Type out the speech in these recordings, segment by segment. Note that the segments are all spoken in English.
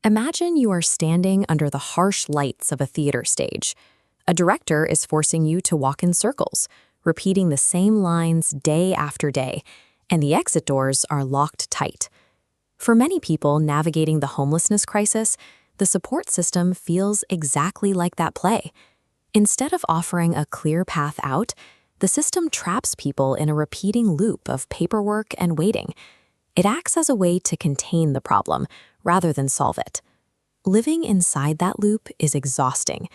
Imagine you are standing under the harsh lights of a theater stage. A director is forcing you to walk in circles, repeating the same lines day after day, and the exit doors are locked tight. For many people navigating the homelessness crisis, the support system feels exactly like that play. Instead of offering a clear path out, the system traps people in a repeating loop of paperwork and waiting. It acts as a way to contain the problem rather than solve it. Living inside that loop is exhausting.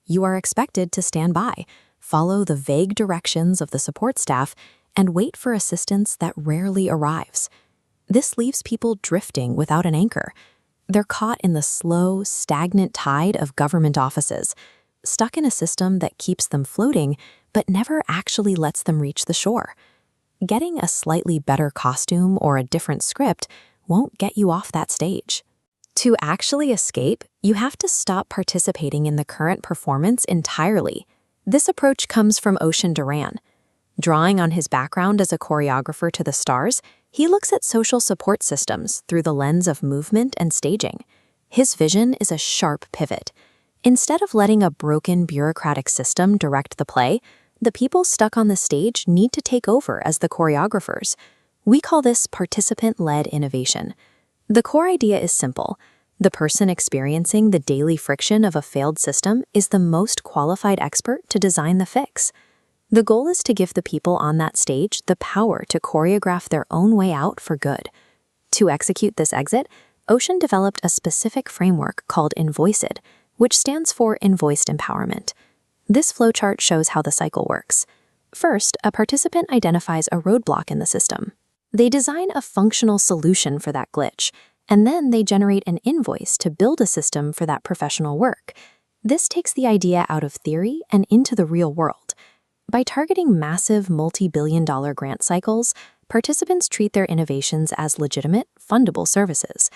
You are expected to stand by, follow the vague directions of the support staff, and wait for assistance that rarely arrives. This leaves people drifting without an anchor. They're caught in the slow, stagnant tide of government offices, stuck in a system that keeps them floating but never actually lets them reach the shore. Getting a slightly better costume or a different script won't get you off that stage. To actually escape, you have to stop participating in the current performance entirely. This approach comes from Ocean Duran. Drawing on his background as a choreographer to the stars, he looks at social support systems through the lens of movement and staging. His vision is a sharp pivot. Instead of letting a broken bureaucratic system direct the play, the people stuck on the stage need to take over as the choreographers. We call this participant-led innovation. The core idea is simple. The person experiencing the daily friction of a failed system is the most qualified expert to design the fix. The goal is to give the people on that stage the power to choreograph their own way out for good. To execute this exit, Ocean developed a specific framework called NvoicED, which stands for Invoiced Empowerment. This flowchart shows how the cycle works. First, a participant identifies a roadblock in the system. They design a functional solution for that glitch, and then they generate an invoice to build a system for that professional work. This takes the idea out of theory and into the real world. By targeting massive multi-billion-dollar grant cycles, participants treat their innovations as legitimate, fundable services.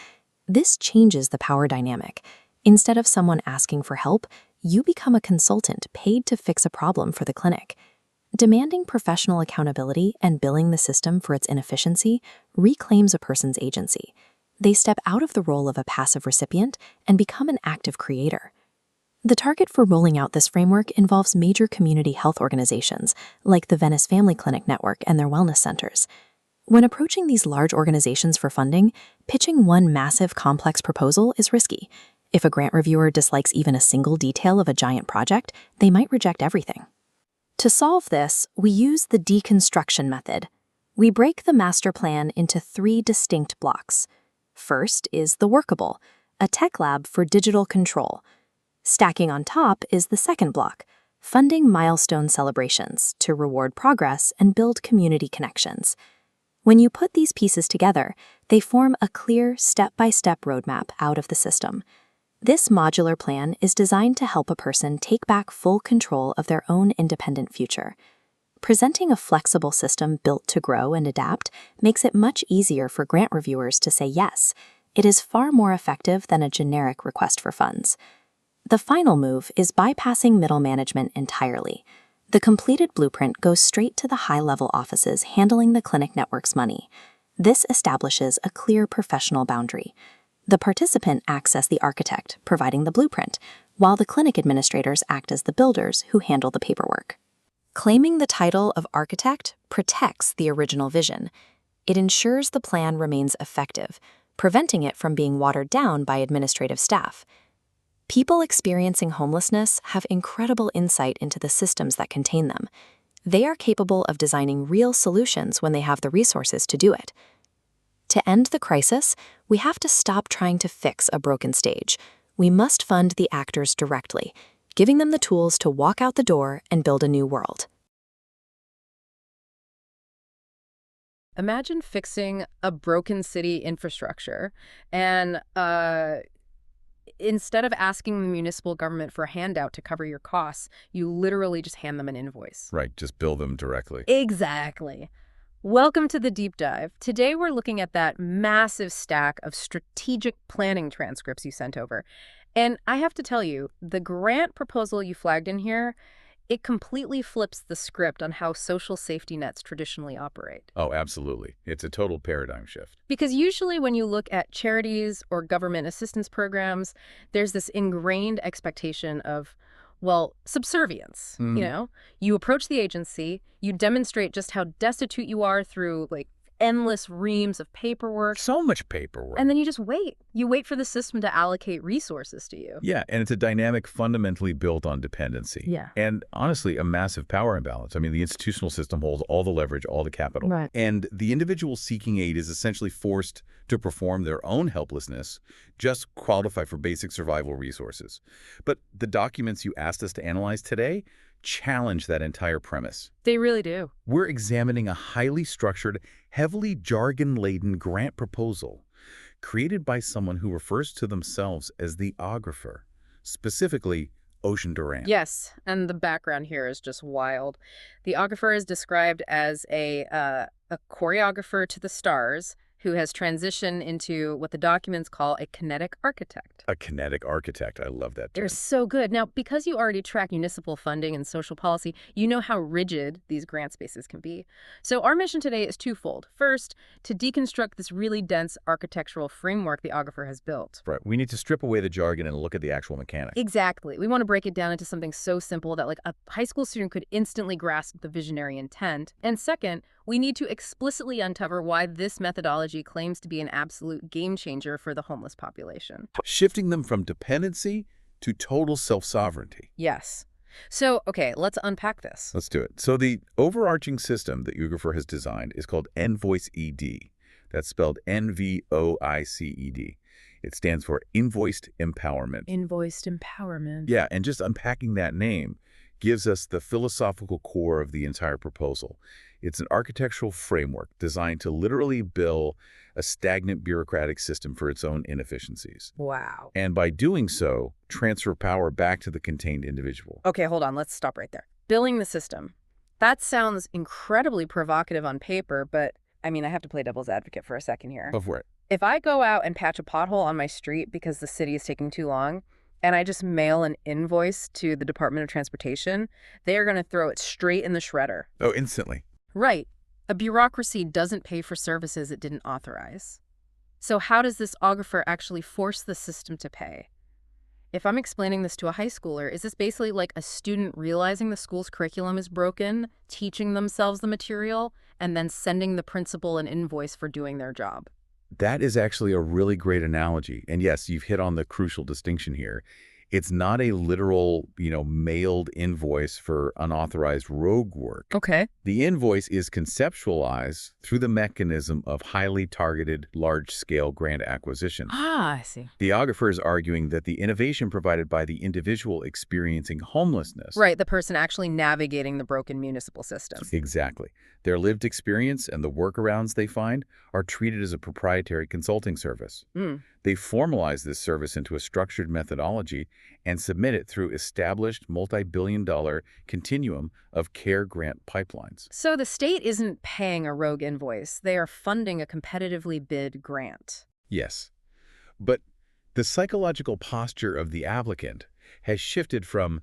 This changes the power dynamic. Instead of someone asking for help, you become a consultant paid to fix a problem for the clinic. Demanding professional accountability and billing the system for its inefficiency reclaims a person's agency. They step out of the role of a passive recipient and become an active creator. The target for rolling out this framework involves major community health organizations like the Venice Family Clinic Network and their wellness centers. When approaching these large organizations for funding, pitching one massive complex proposal is risky. If a grant reviewer dislikes even a single detail of a giant project, they might reject everything. To solve this, we use the deconstruction method. We break the master plan into 3 distinct blocks. First is the workable, a tech lab for digital control. Stacking on top is the second block, funding milestone celebrations to reward progress and build community connections. When you put these pieces together, they form a clear step-by-step roadmap out of the system. This modular plan is designed to help a person take back full control of their own independent future. Presenting a flexible system built to grow and adapt makes it much easier for grant reviewers to say yes. It is far more effective than a generic request for funds. The final move is bypassing middle management entirely. The completed blueprint goes straight to the high-level offices handling the clinic network's money. This establishes a clear professional boundary. The participant acts as the architect, providing the blueprint, while the clinic administrators act as the builders who handle the paperwork. Claiming the title of architect protects the original vision. It ensures the plan remains effective, preventing it from being watered down by administrative staff. People experiencing homelessness have incredible insight into the systems that contain them. They are capable of designing real solutions when they have the resources to do it. To end the crisis, we have to stop trying to fix a broken stage. We must fund the actors directly, giving them the tools to walk out the door and build a new world. Imagine fixing a broken city infrastructure and instead of asking the municipal government for a handout to cover your costs, you literally just hand them an invoice. Right, just bill them directly. Exactly. Welcome to the deep dive. Today we're looking at that massive stack of strategic planning transcripts you sent over. And I have to tell you, the grant proposal you flagged in here It completely flips the script on how social safety nets traditionally operate. Oh, absolutely. It's a total paradigm shift. Because usually when you look at charities or government assistance programs, there's this ingrained expectation of, well, subservience, you Mhm. know? You approach the agency, you demonstrate just how destitute you are through, like, endless reams of paperwork, So much paperwork. and then you just wait. You wait for the system to allocate resources to you. Yeah, and it's a dynamic fundamentally built on dependency. Yeah. And honestly, a massive power imbalance. I mean, the institutional system holds all the leverage, all the capital. Right. And the individual seeking aid is essentially forced to perform their own helplessness, just qualify for basic survival resources. But the documents you asked us to analyze today challenge that entire premise. They really do. We're examining a highly structured, heavily jargon-laden grant proposal created by someone who refers to themselves as the ographer, specifically Ocean Durant. Yes, and the background here is just wild. The ographer is described as a choreographer to the stars who has transitioned into what the documents call a kinetic architect. A kinetic architect. I love that term. They're so good. Now, because you already track municipal funding and social policy, you know how rigid these grant spaces can be. So our mission today is twofold. First, to deconstruct this really dense architectural framework the ographer has built. Right. We need to strip away the jargon and look at the actual mechanics. Exactly. We want to break it down into something so simple that like a high school student could instantly grasp the visionary intent. And second, we need to explicitly uncover why this methodology claims to be an absolute game changer for the homeless population. Shifting them from dependency to total self-sovereignty. Yes. So, okay, let's unpack this. Let's do it. So the overarching system that Ugrapher has designed is called NvoicED. That's spelled NvoicED. It stands for Invoiced Empowerment. Invoiced empowerment. Yeah, and just unpacking that name gives us the philosophical core of the entire proposal. It's an architectural framework designed to literally bill a stagnant bureaucratic system for its own inefficiencies. Wow. And by doing so, transfer power back to the contained individual. Okay, hold on. Let's stop right there. Billing the system. That sounds incredibly provocative on paper, but I mean, I have to play devil's advocate for a second here. Go for it. If I go out and patch a pothole on my street because the city is taking too long, and I just mail an invoice to the Department of Transportation, they are going to throw it straight in the shredder. Oh, instantly. Right. A bureaucracy doesn't pay for services it didn't authorize. So how does this ographer actually force the system to pay? If I'm explaining this to a high schooler, is this basically like a student realizing the school's curriculum is broken, teaching themselves the material, and then sending the principal an invoice for doing their job? That is actually a really great analogy. And yes, you've hit on the crucial distinction here. It's not a literal, mailed invoice for unauthorized rogue work. Okay. The invoice is conceptualized through the mechanism of highly targeted, large-scale grant acquisition. Ah, I see. The ographer is arguing that the innovation provided by the individual experiencing homelessness. Right, the person actually navigating the broken municipal system. Exactly. Their lived experience and the workarounds they find are treated as a proprietary consulting service. Mm. They formalize this service into a structured methodology and submit it through established multi-billion-dollar continuum of care grant pipelines. So the state isn't paying a rogue invoice. They are funding a competitively bid grant. Yes. But the psychological posture of the applicant has shifted from,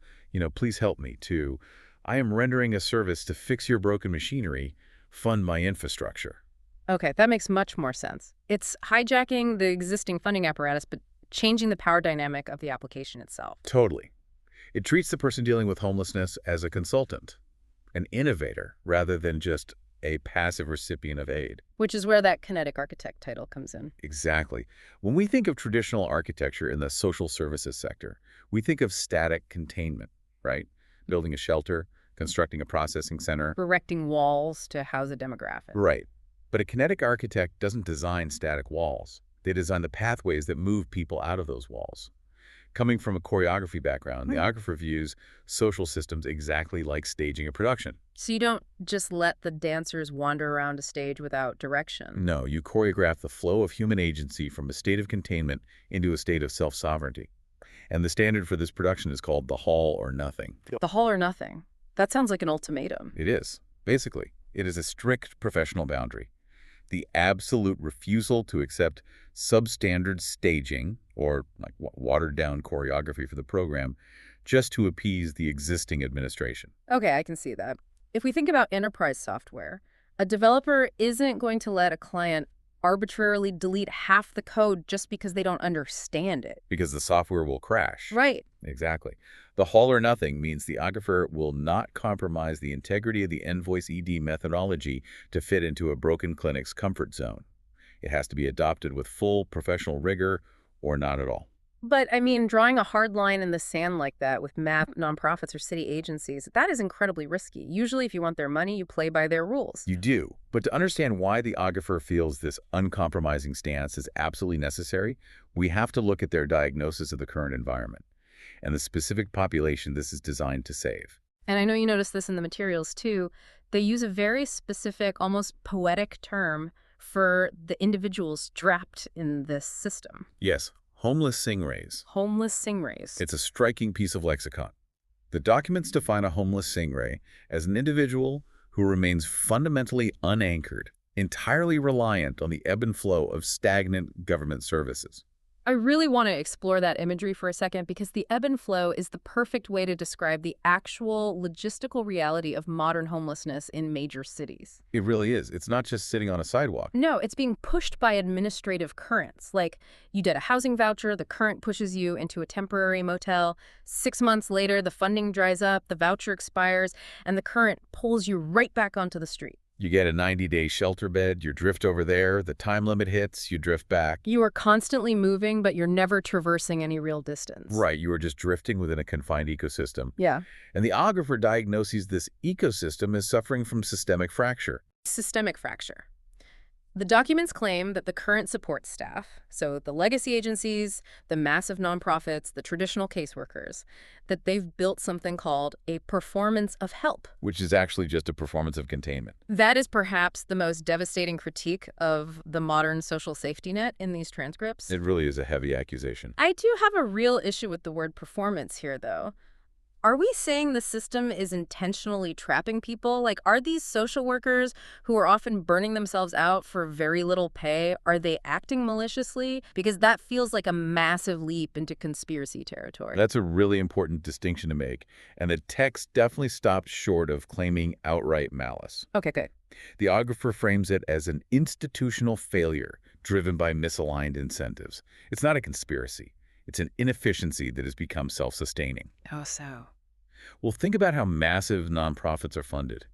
please help me, to, I am rendering a service to fix your broken machinery, fund my infrastructure. Okay, that makes much more sense. It's hijacking the existing funding apparatus, but changing the power dynamic of the application itself. Totally. It treats the person dealing with homelessness as a consultant, an innovator, rather than just a passive recipient of aid. Which is where that kinetic architect title comes in. Exactly. When we think of traditional architecture in the social services sector, we think of static containment, right? Building a shelter, constructing a processing center. Erecting walls to house a demographic. Right. But a kinetic architect doesn't design static walls. They design the pathways that move people out of those walls. Coming from a choreography background, the ographer views social systems exactly like staging a production. So you don't just let the dancers wander around a stage without direction. No, you choreograph the flow of human agency from a state of containment into a state of self-sovereignty. And the standard for this production is called the all or nothing. The all or nothing. That sounds like an ultimatum. It is. Basically, it is a strict professional boundary. The absolute refusal to accept substandard staging, or like watered-down choreography for the program, just to appease the existing administration. Okay, I can see that. If we think about enterprise software, a developer isn't going to let a client arbitrarily delete half the code just because they don't understand it. Because the software will crash. Right. Exactly. The all or nothing means the Aquifer will not compromise the integrity of the NvoicED methodology to fit into a broken clinic's comfort zone. It has to be adopted with full professional rigor or not at all. But, I mean, drawing a hard line in the sand like that with nonprofits or city agencies, that is incredibly risky. Usually, if you want their money, you play by their rules. You do. But to understand why the Aquifer feels this uncompromising stance is absolutely necessary, we have to look at their diagnosis of the current environment and the specific population this is designed to save. And I know you noticed this in the materials, too. They use a very specific, almost poetic term for the individuals trapped in this system. Yes, homeless stingrays. Homeless stingrays. It's a striking piece of lexicon. The documents define a homeless stingray as an individual who remains fundamentally unanchored, entirely reliant on the ebb and flow of stagnant government services. I really want to explore that imagery for a second because the ebb and flow is the perfect way to describe the actual logistical reality of modern homelessness in major cities. It really is. It's not just sitting on a sidewalk. No, it's being pushed by administrative currents. Like, you get a housing voucher, the current pushes you into a temporary motel. 6 months later, the funding dries up, the voucher expires, and the current pulls you right back onto the street. You get a 90-day shelter bed, you drift over there, the time limit hits, you drift back. You are constantly moving, but you're never traversing any real distance. Right, you are just drifting within a confined ecosystem. Yeah. And the Aquifer diagnoses this ecosystem as suffering from systemic fracture. Systemic fracture. The documents claim that the current support staff, so the legacy agencies, the massive nonprofits, the traditional caseworkers, that they've built something called a performance of help. Which is actually just a performance of containment. That is perhaps the most devastating critique of the modern social safety net in these transcripts. It really is a heavy accusation. I do have a real issue with the word performance here, though. Are we saying the system is intentionally trapping people? Like, are these social workers who are often burning themselves out for very little pay, are they acting maliciously? Because that feels like a massive leap into conspiracy territory. That's a really important distinction to make, and the text definitely stopped short of claiming outright malice. Okay, good. The Aquifer frames it as an institutional failure driven by misaligned incentives. It's not a conspiracy. It's an inefficiency that has become self-sustaining. Oh, so. Well, think about how massive nonprofits are funded.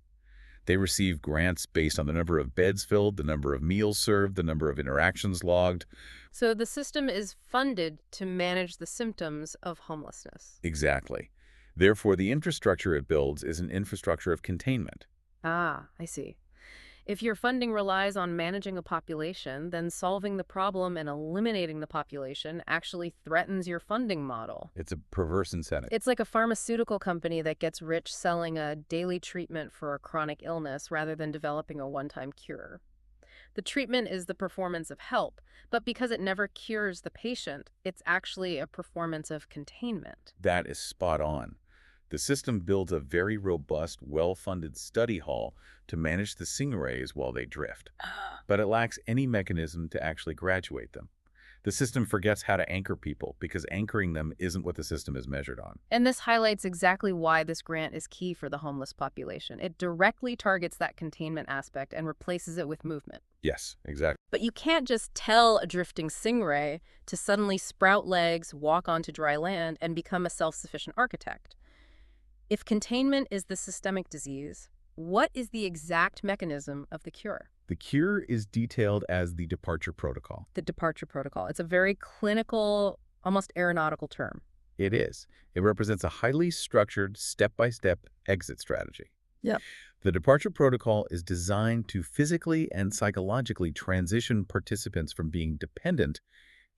They receive grants based on the number of beds filled, the number of meals served, the number of interactions logged. So the system is funded to manage the symptoms of homelessness. Exactly. Therefore, the infrastructure it builds is an infrastructure of containment. Ah, I see. If your funding relies on managing a population, then solving the problem and eliminating the population actually threatens your funding model. It's a perverse incentive. It's like a pharmaceutical company that gets rich selling a daily treatment for a chronic illness rather than developing a one-time cure. The treatment is the performance of help, but because it never cures the patient, it's actually a performance of containment. That is spot on. The system builds a very robust, well-funded study hall to manage the stingrays while they drift, but it lacks any mechanism to actually graduate them. The system forgets how to anchor people because anchoring them isn't what the system is measured on. And this highlights exactly why this grant is key for the homeless population. It directly targets that containment aspect and replaces it with movement. Yes, exactly. But you can't just tell a drifting stingray to suddenly sprout legs, walk onto dry land, and become a self-sufficient architect. If containment is the systemic disease, what is the exact mechanism of the cure? The cure is detailed as the departure protocol. The departure protocol. It's a very clinical, almost aeronautical term. It is. It represents a highly structured, step-by-step exit strategy. Yep. The departure protocol is designed to physically and psychologically transition participants from being dependent,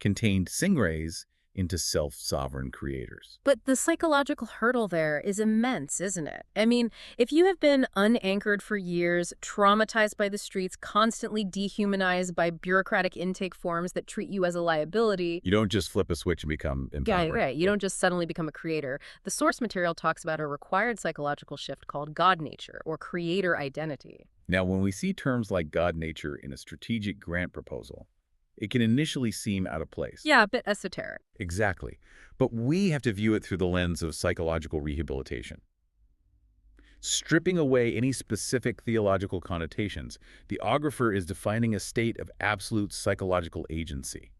contained stingrays into self-sovereign creators. But the psychological hurdle there is immense, isn't it? I mean, if you have been unanchored for years, traumatized by the streets, constantly dehumanized by bureaucratic intake forms that treat you as a liability... You don't just flip a switch and become empowering. Right. You don't just suddenly become a creator. The source material talks about a required psychological shift called God nature, or creator identity. Now, when we see terms like God nature in a strategic grant proposal, It can initially seem out of place. Yeah, a bit esoteric. Exactly. But we have to view it through the lens of psychological rehabilitation. Stripping away any specific theological connotations, the augrapher is defining a state of absolute psychological agency.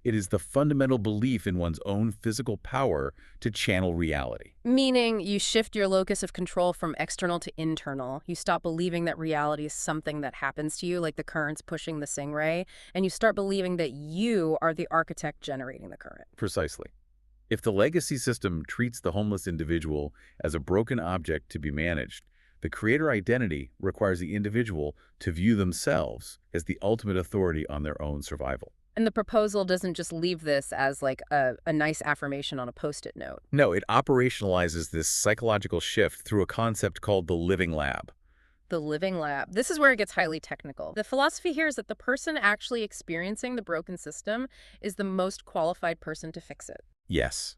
It is the fundamental belief in one's own physical power to channel reality. Meaning you shift your locus of control from external to internal. You stop believing that reality is something that happens to you, like the currents pushing the stingray, and you start believing that you are the architect generating the current. Precisely. If the legacy system treats the homeless individual as a broken object to be managed, the creator identity requires the individual to view themselves as the ultimate authority on their own survival. And the proposal doesn't just leave this as like a nice affirmation on a Post-it note. No, it operationalizes this psychological shift through a concept called the living lab. The living lab. This is where it gets highly technical. The philosophy here is that the person actually experiencing the broken system is the most qualified person to fix it. Yes.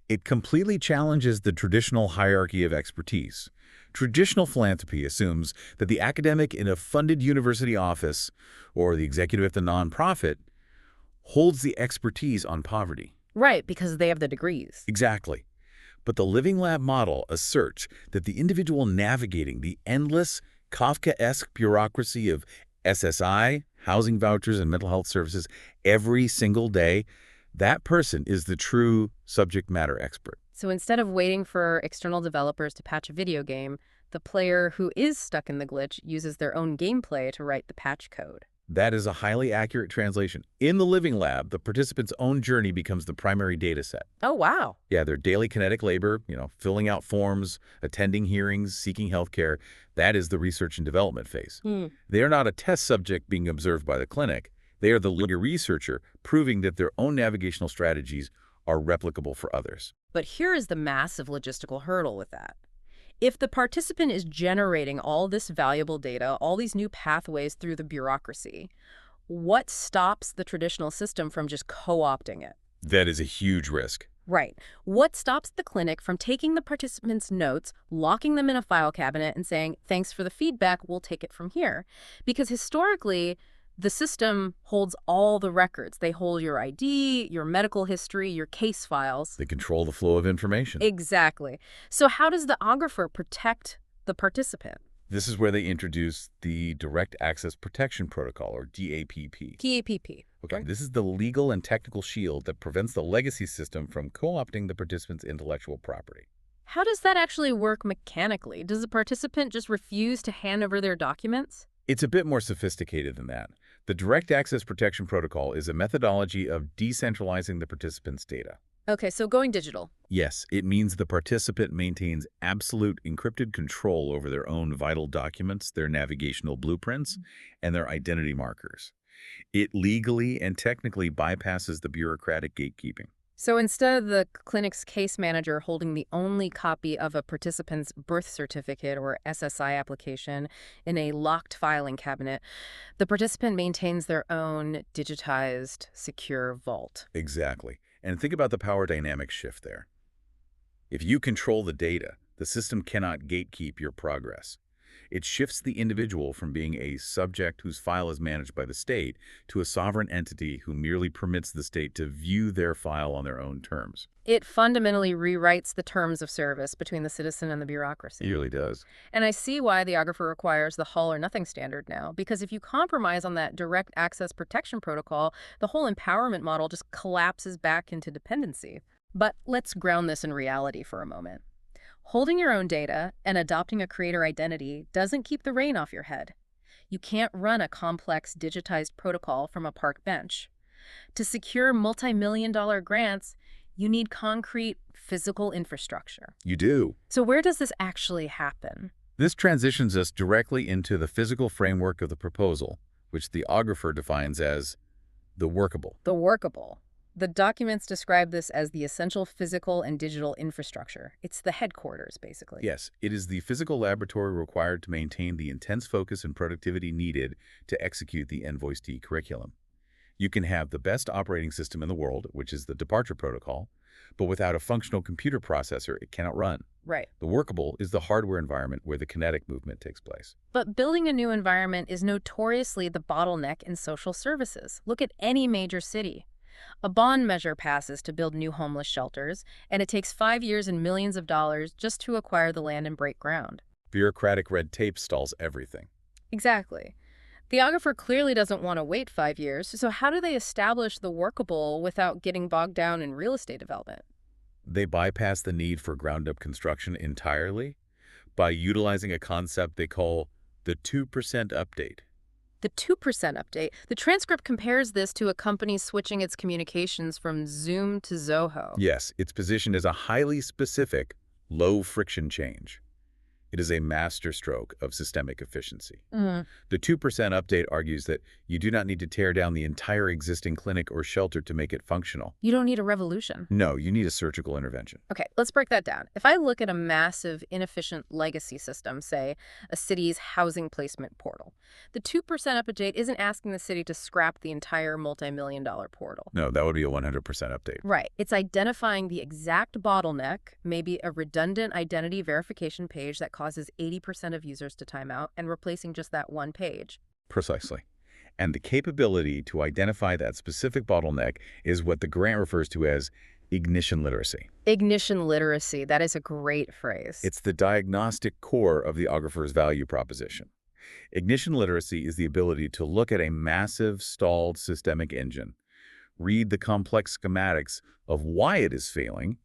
It completely challenges the traditional hierarchy of expertise. Traditional philanthropy assumes that the academic in a funded university office or the executive at the nonprofit holds the expertise on poverty. Right, because they have the degrees. Exactly. But the living lab model asserts that the individual navigating the endless, Kafkaesque bureaucracy of SSI, housing vouchers, and mental health services every single day, that person is the true subject matter expert. So instead of waiting for external developers to patch a video game, the player who is stuck in the glitch uses their own gameplay to write the patch code. That is a highly accurate translation. In the living lab, the participant's own journey becomes the primary data set. Oh, wow. Yeah, their daily kinetic labor, filling out forms, attending hearings, seeking healthcare, that is the research and development phase. They are not a test subject being observed by the clinic. They are the leader researcher proving that their own navigational strategies are replicable for others. But here is the massive logistical hurdle with that. If the participant is generating all this valuable data, all these new pathways through the bureaucracy, what stops the traditional system from just co-opting it? That is a huge risk. Right. What stops the clinic from taking the participants' notes, locking them in a file cabinet, and saying, thanks for the feedback, we'll take it from here? Because historically, the system holds all the records. They hold your ID, your medical history, your case files. They control the flow of information. Exactly. So how does the augrapher protect the participant? This is where they introduce the Direct Access Protection Protocol, or DAPP. DAPP. Okay, this is the legal and technical shield that prevents the legacy system from co-opting the participant's intellectual property. How does that actually work mechanically? Does the participant just refuse to hand over their documents? It's a bit more sophisticated than that. The Direct Access Protection Protocol is a methodology of decentralizing the participant's data. Okay, so going digital. Yes, it means the participant maintains absolute encrypted control over their own vital documents, their navigational blueprints, and their identity markers. It legally and technically bypasses the bureaucratic gatekeeping. So instead of the clinic's case manager holding the only copy of a participant's birth certificate or SSI application in a locked filing cabinet, the participant maintains their own digitized, secure vault. Exactly. And think about the power dynamic shift there. If you control the data, the system cannot gatekeep your progress. It shifts the individual from being a subject whose file is managed by the state to a sovereign entity who merely permits the state to view their file on their own terms. It fundamentally rewrites the terms of service between the citizen and the bureaucracy. It really does. And I see why the augrapher requires the all or nothing standard now, because if you compromise on that direct access protection protocol, the whole empowerment model just collapses back into dependency. But let's ground this in reality for a moment. Holding your own data and adopting a creator identity doesn't keep the rain off your head. You can't run a complex digitized protocol from a park bench. To secure multi-million-dollar grants, you need concrete physical infrastructure. You do. So where does this actually happen? This transitions us directly into the physical framework of the proposal, which the augrapher defines as the workable. The workable. The documents describe this as the essential physical and digital infrastructure. It's the headquarters, basically. Yes, it is the physical laboratory required to maintain the intense focus and productivity needed to execute the NvoicED curriculum. You can have the best operating system in the world, which is the departure protocol, but without a functional computer processor, it cannot run. Right. The workable is the hardware environment where the kinetic movement takes place. But building a new environment is notoriously the bottleneck in social services. Look at any major city. A bond measure passes to build new homeless shelters, and it takes 5 years and millions of dollars just to acquire the land and break ground. Bureaucratic red tape stalls everything. Exactly. The geographer clearly doesn't want to wait 5 years, so how do they establish the workable without getting bogged down in real estate development? They bypass the need for ground-up construction entirely by utilizing a concept they call the 2% update. The 2% update. The transcript compares this to a company switching its communications from Zoom to Zoho. Yes, it's positioned as a highly specific, low-friction change. It is a masterstroke of systemic efficiency. Mhm. The 2% update argues that you do not need to tear down the entire existing clinic or shelter to make it functional. You don't need a revolution. No, you need a surgical intervention. Okay, let's break that down. If I look at a massive, inefficient legacy system, say a city's housing placement portal, the 2% update isn't asking the city to scrap the entire multi-million-dollar portal. No, that would be a 100% update. Right. It's identifying the exact bottleneck, maybe a redundant identity verification page that causes 80% of users to time out, and replacing just that one page. Precisely. And the capability to identify that specific bottleneck is what the grant refers to as ignition literacy. Ignition literacy, that is a great phrase. It's the diagnostic core of the geographer's value proposition. Ignition literacy is the ability to look at a massive stalled systemic engine, read the complex schematics of why it is failing,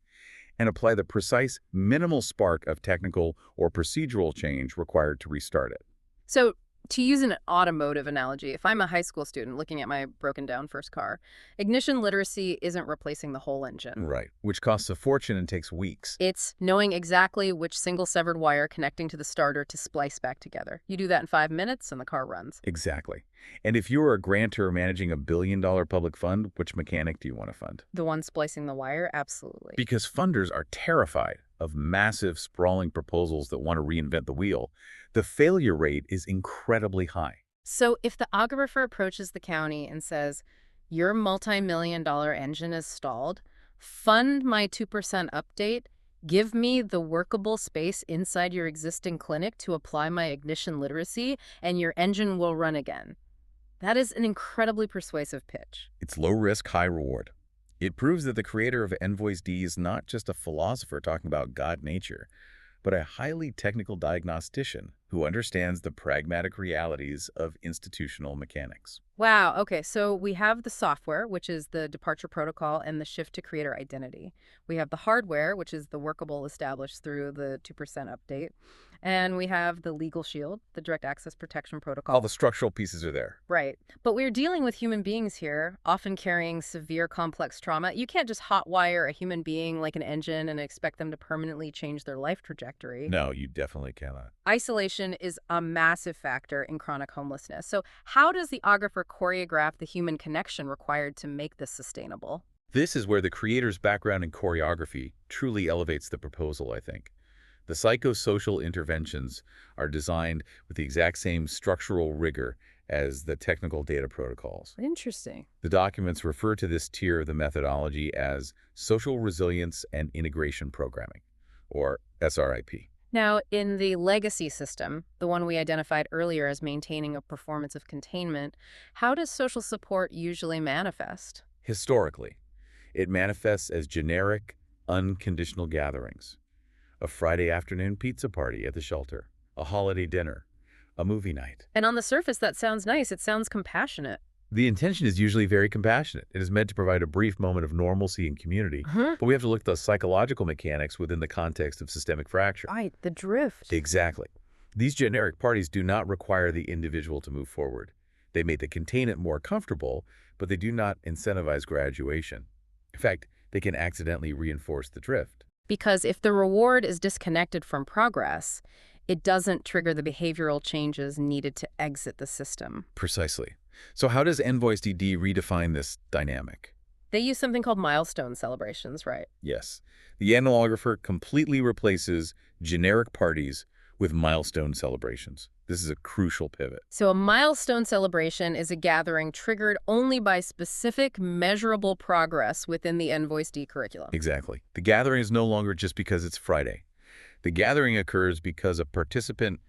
and apply the precise minimal spark of technical or procedural change required to restart it. So, to use an automotive analogy, if I'm a high school student looking at my broken down first car, ignition literacy isn't replacing the whole engine. Right, which costs a fortune and takes weeks. It's knowing exactly which single severed wire connecting to the starter to splice back together. You do that in 5 minutes and the car runs. Exactly. And if you were a grantor managing $1 billion public fund, which mechanic do you want to fund? The one splicing the wire? Absolutely. Because funders are terrified of massive, sprawling proposals that want to reinvent the wheel. The failure rate is incredibly high. So if the geographer approaches the county and says, your multi-million-dollar engine is stalled, fund my 2% update, give me the workable space inside your existing clinic to apply my ignition literacy, and your engine will run again. That is an incredibly persuasive pitch. It's low risk, high reward. It proves that the creator of NvoicED is not just a philosopher talking about God nature, but a highly technical diagnostician who understands the pragmatic realities of institutional mechanics. Wow, okay, so we have the software, which is the departure protocol and the shift to creator identity. We have the hardware, which is the workable established through the 2% update. And we have the legal shield, the direct access protection protocol. All the structural pieces are there. Right. But we're dealing with human beings here, often carrying severe complex trauma. You can't just hotwire a human being like an engine and expect them to permanently change their life trajectory. No, you definitely cannot. Isolation is a massive factor in chronic homelessness. So how does the geographer choreograph the human connection required to make this sustainable? This is where the creator's background in choreography truly elevates the proposal, I think. The psychosocial interventions are designed with the exact same structural rigor as the technical data protocols. Interesting. The documents refer to this tier of the methodology as Social Resilience and Integration Programming, or SRIP. Now, in the legacy system, the one we identified earlier as maintaining a performance of containment, how does social support usually manifest? Historically, it manifests as generic, unconditional gatherings. A Friday afternoon pizza party at the shelter, a holiday dinner, a movie night. And on the surface, that sounds nice. It sounds compassionate. The intention is usually very compassionate. It is meant to provide a brief moment of normalcy and community, but we have to look at the psychological mechanics within the context of systemic fracture. Right, the drift. Exactly. These generic parties do not require the individual to move forward. They make the containment more comfortable, but they do not incentivize graduation. In fact, they can accidentally reinforce the drift. Because if the reward is disconnected from progress, it doesn't trigger the behavioral changes needed to exit the system. Precisely. So how does NvoicED redefine this dynamic? They use something called milestone celebrations, right? Yes. The analographer completely replaces generic parties with milestone celebrations. This is a crucial pivot. So a milestone celebration is a gathering triggered only by specific, measurable progress within the NvoicED curriculum. Exactly. The gathering is no longer just because it's Friday. The gathering occurs because a participant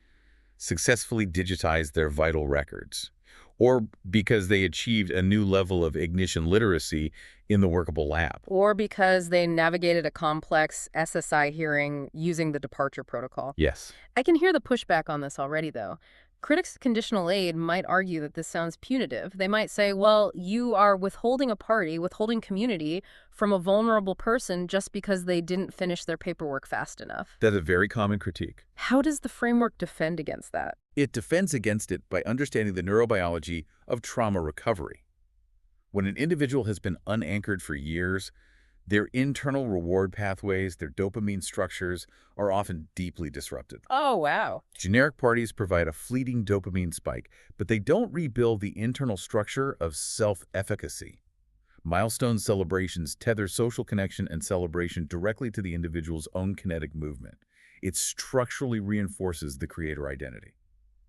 successfully digitized their vital records, or because they achieved a new level of ignition literacy in the workable lab. Or because they navigated a complex SSI hearing using the departure protocol. Yes. I can hear the pushback on this already, though. Critics of conditional aid might argue that this sounds punitive. They might say, well, you are withholding a party, withholding community from a vulnerable person just because they didn't finish their paperwork fast enough. That's a very common critique. How does the framework defend against that? It defends against it by understanding the neurobiology of trauma recovery. When an individual has been unanchored for years, their internal reward pathways, their dopamine structures, are often deeply disrupted. Oh, wow. Generic parties provide a fleeting dopamine spike, but they don't rebuild the internal structure of self-efficacy. Milestone celebrations tether social connection and celebration directly to the individual's own kinetic movement. It structurally reinforces the creator identity.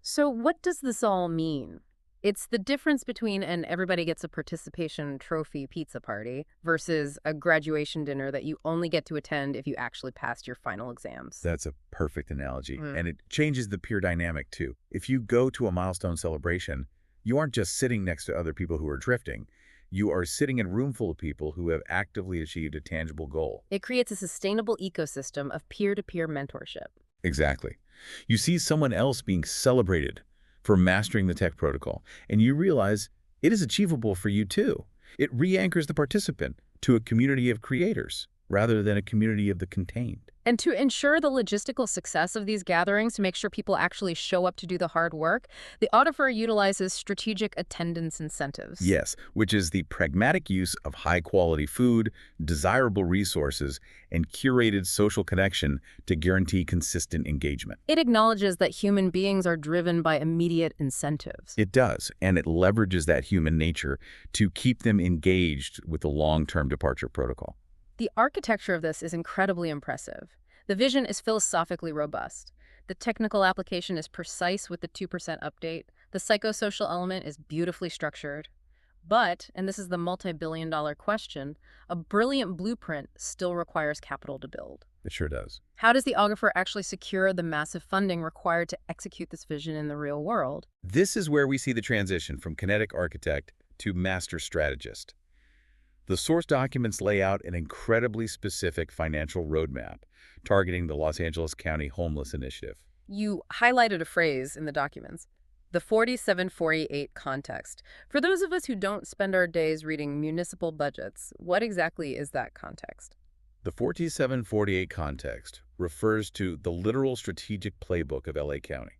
So what does this all mean? It's the difference between an everybody gets a participation trophy pizza party versus a graduation dinner that you only get to attend if you actually passed your final exams. That's a perfect analogy, and it changes the peer dynamic too. If you go to a milestone celebration, you aren't just sitting next to other people who are drifting. You are sitting in a room full of people who have actively achieved a tangible goal. It creates a sustainable ecosystem of peer-to-peer mentorship. Exactly. You see someone else being celebrated for mastering the tech protocol, and you realize it is achievable for you too. It re-anchors the participant to a community of creators rather than a community of the contained. And to ensure the logistical success of these gatherings, to make sure people actually show up to do the hard work, the auditor utilizes strategic attendance incentives. Yes, which is the pragmatic use of high-quality food, desirable resources, and curated social connection to guarantee consistent engagement. It acknowledges that human beings are driven by immediate incentives. It does, and it leverages that human nature to keep them engaged with the long-term departure protocol. The architecture of this is incredibly impressive. The vision is philosophically robust. The technical application is precise with the 2% update. The psychosocial element is beautifully structured. But, and this is the multi-billion-dollar question, a brilliant blueprint still requires capital to build. It sure does. How does the auditor actually secure the massive funding required to execute this vision in the real world? This is where we see the transition from kinetic architect to master strategist. The source documents lay out an incredibly specific financial roadmap targeting the Los Angeles County Homeless Initiative. You highlighted a phrase in the documents, the 4748 context. For those of us who don't spend our days reading municipal budgets, what exactly is that context? The 4748 context refers to the literal strategic playbook of LA County.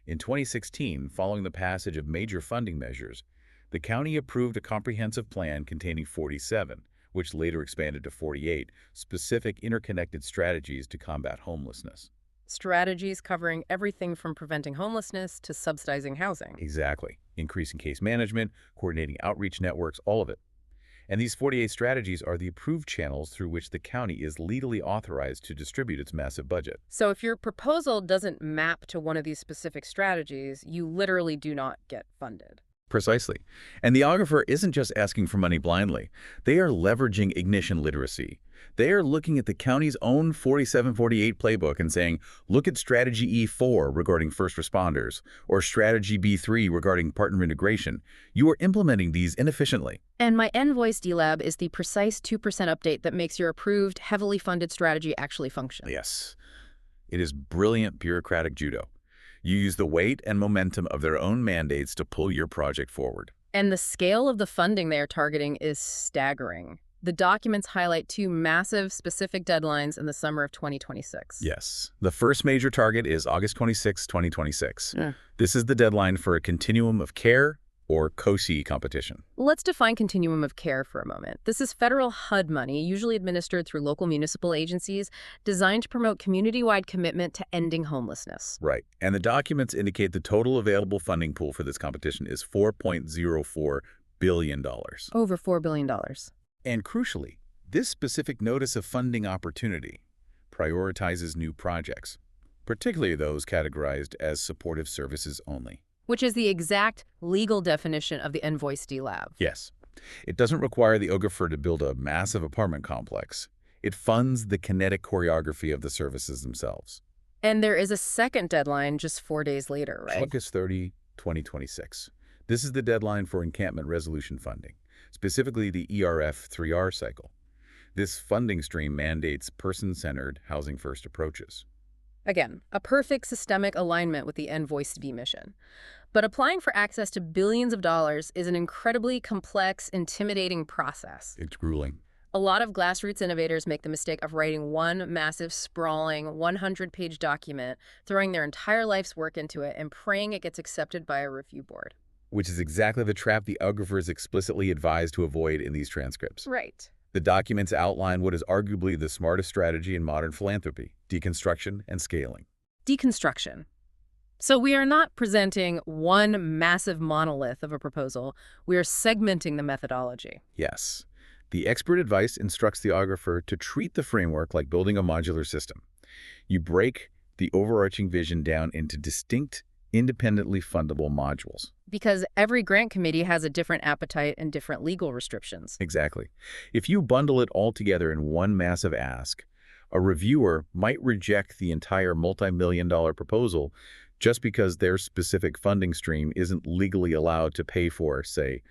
In 2016, following the passage of major funding measures, the county approved a comprehensive plan containing 47, which later expanded to 48, specific interconnected strategies to combat homelessness. Strategies covering everything from preventing homelessness to subsidizing housing. Exactly. Increasing case management, coordinating outreach networks, all of it. And these 48 strategies are the approved channels through which the county is legally authorized to distribute its massive budget. So if your proposal doesn't map to one of these specific strategies, you literally do not get funded. Precisely. And the auditor isn't just asking for money blindly. They are leveraging ignition literacy. They are looking at the county's own 4748 playbook and saying, look at strategy E4 regarding first responders, or strategy B3 regarding partner integration. You are implementing these inefficiently. And my NvoicED lab is the precise 2% update that makes your approved, heavily funded strategy actually function. Yes. It is brilliant bureaucratic judo. You use the weight and momentum of their own mandates to pull your project forward. And the scale of the funding they are targeting is staggering. The documents highlight two massive, specific deadlines in the summer of 2026. Yes. The first major target is August 26, 2026. Yeah. This is the deadline for a continuum of care or COSI competition. Let's define continuum of care for a moment. This is federal HUD money, usually administered through local municipal agencies, designed to promote community-wide commitment to ending homelessness. Right. And the documents indicate the total available funding pool for this competition is $4.04 billion. Over $4 billion. And crucially, this specific notice of funding opportunity prioritizes new projects, particularly those categorized as supportive services only. Which is the exact legal definition of the NvoicED lab. Yes, it doesn't require the ogrifer to build a massive apartment complex. It funds the kinetic choreography of the services themselves. And there is a second deadline just 4 days later, right? August 30, 2026. This is the deadline for encampment resolution funding, specifically the ERF 3R cycle. This funding stream mandates person-centered, housing-first approaches. Again, a perfect systemic alignment with the NvoicED mission. But applying for access to billions of dollars is an incredibly complex, intimidating process. It's grueling. A lot of grassroots innovators make the mistake of writing one massive, sprawling, 100-page document, throwing their entire life's work into it, and praying it gets accepted by a review board. Which is exactly the trap the ographers explicitly advise to avoid in these transcripts. Right. The documents outline what is arguably the smartest strategy in modern philanthropy: deconstruction and scaling. Deconstruction. So we are not presenting one massive monolith of a proposal. We are segmenting the methodology. Yes. The expert advice instructs the ographer to treat the framework like building a modular system. You break the overarching vision down into distinct, independently fundable modules. Because every grant committee has a different appetite and different legal restrictions. Exactly. If you bundle it all together in one massive ask, a reviewer might reject the entire multi-million-dollar proposal just because their specific funding stream isn't legally allowed to pay for, say,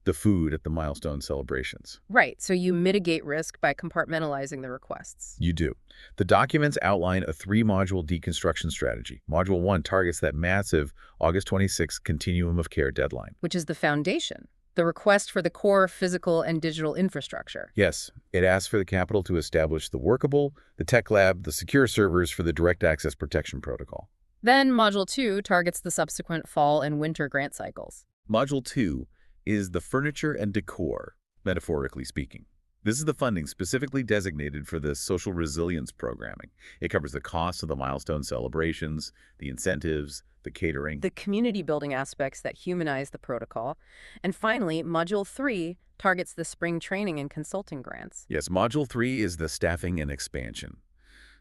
the food at the milestone celebrations. Right, so you mitigate risk by compartmentalizing the requests. You do. The documents outline a 3-module deconstruction strategy. Module 1 targets that massive August 26 continuum of care deadline. Which is the foundation, the request for the core physical and digital infrastructure. Yes, it asks for the capital to establish the workable, the tech lab, the secure servers for the direct access protection protocol. Then Module 2 targets the subsequent fall and winter grant cycles. Module 2 is the furniture and decor, metaphorically speaking. This is the funding specifically designated for the social resilience programming. It covers the costs of the milestone celebrations, the incentives, the catering. The community building aspects that humanize the protocol. And finally, Module 3 targets the spring training and consulting grants. Yes, Module 3 is the staffing and expansion.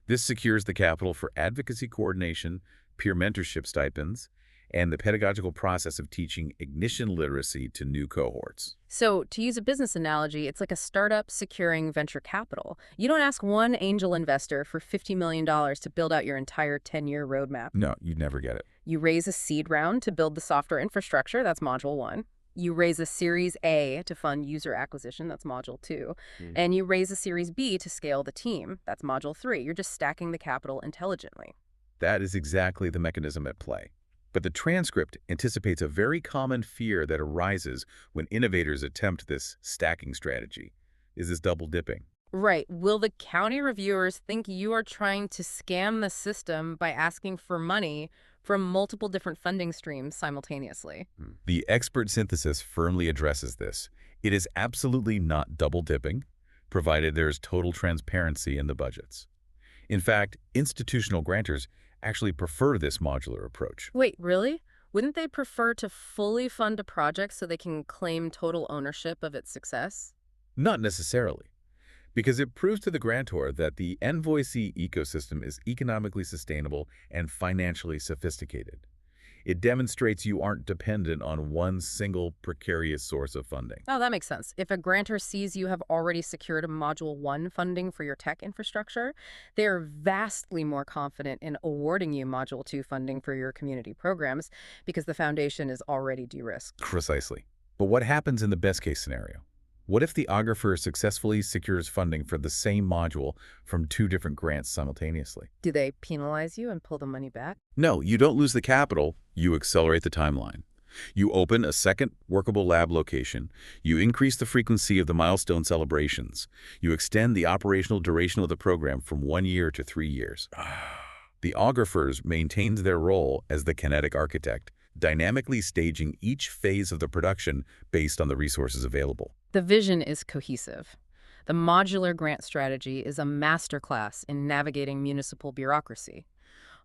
This secures the capital for advocacy coordination, peer mentorship stipends, and the pedagogical process of teaching ignition literacy to new cohorts. So, to use a business analogy, it's like a startup securing venture capital. You don't ask one angel investor for $50 million to build out your entire 10-year roadmap. No, you'd never get it. You raise a seed round to build the software infrastructure, that's Module 1. You raise a Series A to fund user acquisition, that's Module 2. And you raise a Series B to scale the team, that's Module 3. You're just stacking the capital intelligently. That is exactly the mechanism at play. But the transcript anticipates a very common fear that arises when innovators attempt this stacking strategy. Is this double dipping? Right. Will the county reviewers think you are trying to scam the system by asking for money from multiple different funding streams simultaneously? The expert synthesis firmly addresses this. It is absolutely not double dipping, provided there is total transparency in the budgets. In fact, institutional grantors actually prefer this modular approach. Wait, really? Wouldn't they prefer to fully fund a project so they can claim total ownership of its success? Not necessarily, because it proves to the grantor that the NvoicED ecosystem is economically sustainable and financially sophisticated. It demonstrates you aren't dependent on one single precarious source of funding. Oh, that makes sense. If a grantor sees you have already secured a Module 1 funding for your tech infrastructure, they are vastly more confident in awarding you Module 2 funding for your community programs because the foundation is already de-risked. Precisely. But what happens in the best-case scenario? What if the ographer successfully secures funding for the same module from 2 different grants simultaneously? Do they penalize you and pull the money back? No, you don't lose the capital. You accelerate the timeline. You open a second workable lab location. You increase the frequency of the milestone celebrations. You extend the operational duration of the program from 1 year to 3 years. The ographers maintained their role as the kinetic architect, dynamically staging each phase of the production based on the resources available. The vision is cohesive. The modular grant strategy is a masterclass in navigating municipal bureaucracy.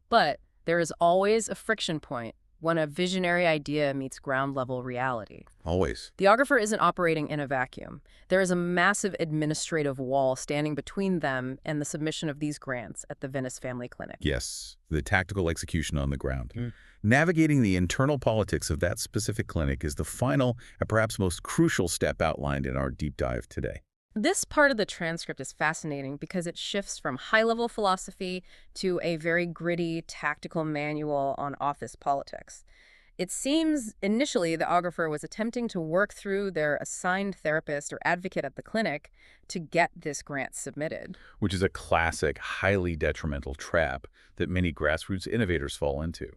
But there is always a friction point when a visionary idea meets ground-level reality. Always. The Ographer isn't operating in a vacuum. There is a massive administrative wall standing between them and the submission of these grants at the Venice Family Clinic. Yes, the tactical execution on the ground. Navigating the internal politics of that specific clinic is the final and perhaps most crucial step outlined in our deep dive today. This part of the transcript is fascinating because it shifts from high-level philosophy to a very gritty, tactical manual on office politics. It seems initially the Ographer was attempting to work through their assigned therapist or advocate at the clinic to get this grant submitted. Which is a classic, highly detrimental trap that many grassroots innovators fall into.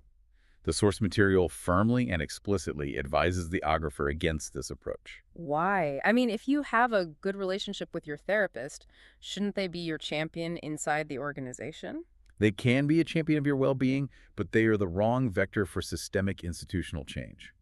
The source material firmly and explicitly advises the Ographer against this approach. Why? I mean, if you have a good relationship with your therapist, shouldn't they be your champion inside the organization? They can be a champion of your well-being, but they are the wrong vector for systemic institutional change.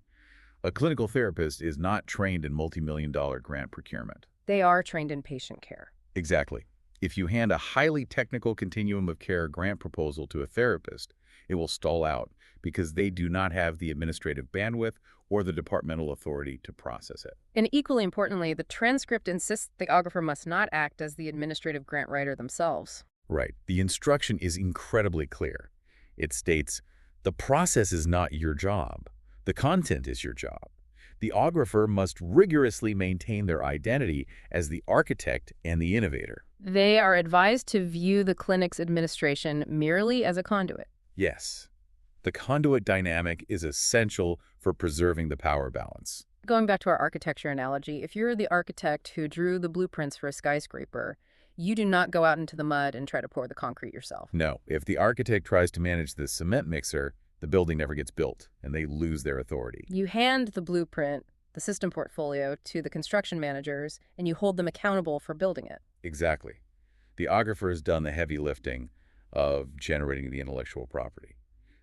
A clinical therapist is not trained in multi-million-dollar grant procurement. They are trained in patient care. Exactly. If you hand a highly technical continuum of care grant proposal to a therapist, it will stall out because they do not have the administrative bandwidth or the departmental authority to process it. And equally importantly, the transcript insists the Ographer must not act as the administrative grant writer themselves. Right. The instruction is incredibly clear. It states, the process is not your job. The content is your job. The Ographer must rigorously maintain their identity as the architect and the innovator. They are advised to view the clinic's administration merely as a conduit. Yes. The conduit dynamic is essential for preserving the power balance. Going back to our architecture analogy, if you're the architect who drew the blueprints for a skyscraper, you do not go out into the mud and try to pour the concrete yourself. No, if the architect tries to manage the cement mixer, the building never gets built, and they lose their authority. You hand the blueprint, the system portfolio, to the construction managers, and you hold them accountable for building it. Exactly. The Ographer has done the heavy lifting of generating the intellectual property.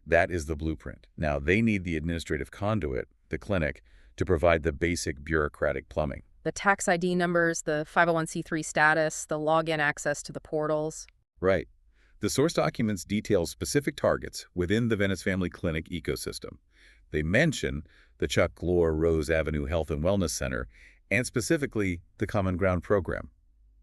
That is the blueprint. Now, they need the administrative conduit, the clinic, to provide the basic bureaucratic plumbing. The tax ID numbers, the 501c3 status, the login access to the portals. Right. The source documents detail specific targets within the Venice Family Clinic ecosystem. They mention the Chuck Glore Rose Avenue Health and Wellness Center, and specifically the Common Ground program.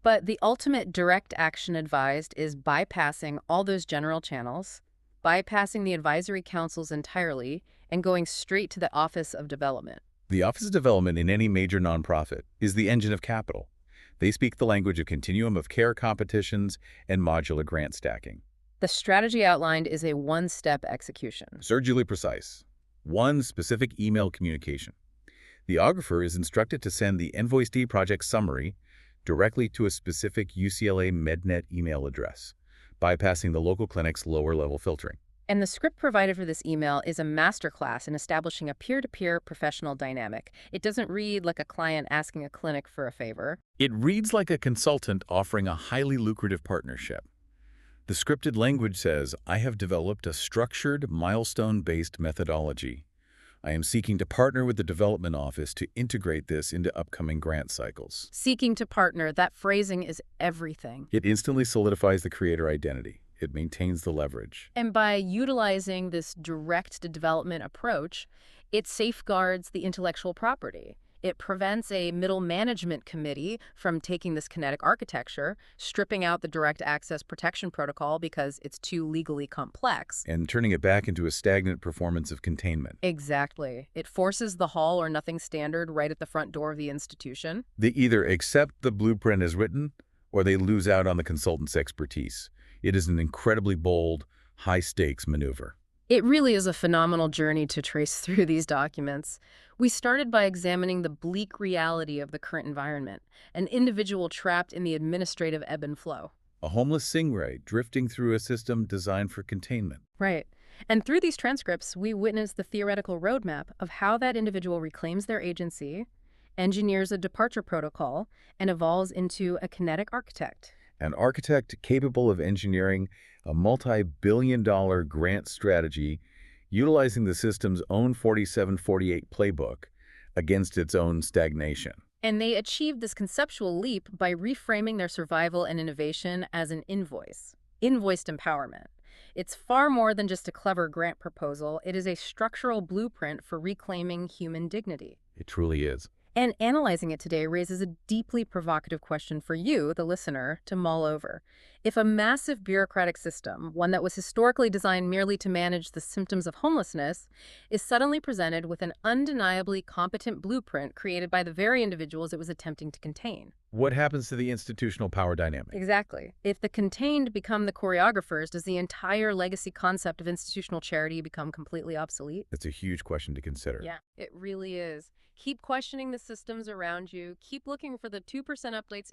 But the ultimate direct action advised is bypassing all those general channels, bypassing the advisory councils entirely, and going straight to the Office of Development. The Office of Development in any major nonprofit is the engine of capital. They speak the language of continuum of care competitions and modular grant stacking. The strategy outlined is a one-step execution. Surgically precise. One specific email communication. The Ographer is instructed to send the NvoicED project summary directly to a specific UCLA MedNet email address, bypassing the local clinic's lower-level filtering. And the script provided for this email is a masterclass in establishing a peer-to-peer professional dynamic. It doesn't read like a client asking a clinic for a favor. It reads like a consultant offering a highly lucrative partnership. The scripted language says, I have developed a structured, milestone-based methodology. I am seeking to partner with the development office to integrate this into upcoming grant cycles. Seeking to partner, that phrasing is everything. It instantly solidifies the creator identity. It maintains the leverage. And by utilizing this direct-to-development approach, it safeguards the intellectual property. It prevents a middle management committee from taking this kinetic architecture, stripping out the direct access protection protocol because it's too legally complex, And turning it back into a stagnant performance of containment. Exactly. It forces the all or nothing standard right at the front door of the institution. They either accept the blueprint as written, or they lose out on the consultant's expertise. It is an incredibly bold, high-stakes maneuver. It really is a phenomenal journey to trace through these documents. We started by examining the bleak reality of the current environment, an individual trapped in the administrative ebb and flow. A homeless stingray drifting through a system designed for containment. Right. And through these transcripts, we witness the theoretical roadmap of how that individual reclaims their agency, engineers a departure protocol, and evolves into a kinetic architect. An architect capable of engineering a multi-billion-dollar grant strategy utilizing the system's own 4748 playbook against its own stagnation. And they achieved this conceptual leap by reframing their survival and innovation as an invoiced empowerment. It's far more than just a clever grant proposal. It is a structural blueprint for reclaiming human dignity. It truly is. And analyzing it today raises a deeply provocative question for you, the listener, to mull over. If a massive bureaucratic system, one that was historically designed merely to manage the symptoms of homelessness, is suddenly presented with an undeniably competent blueprint created by the very individuals it was attempting to contain. What happens to the institutional power dynamic? Exactly. If the contained become the choreographers, does the entire legacy concept of institutional charity become completely obsolete? That's a huge question to consider. Yeah, it really is. Keep questioning the systems around you. Keep looking for the 2% updates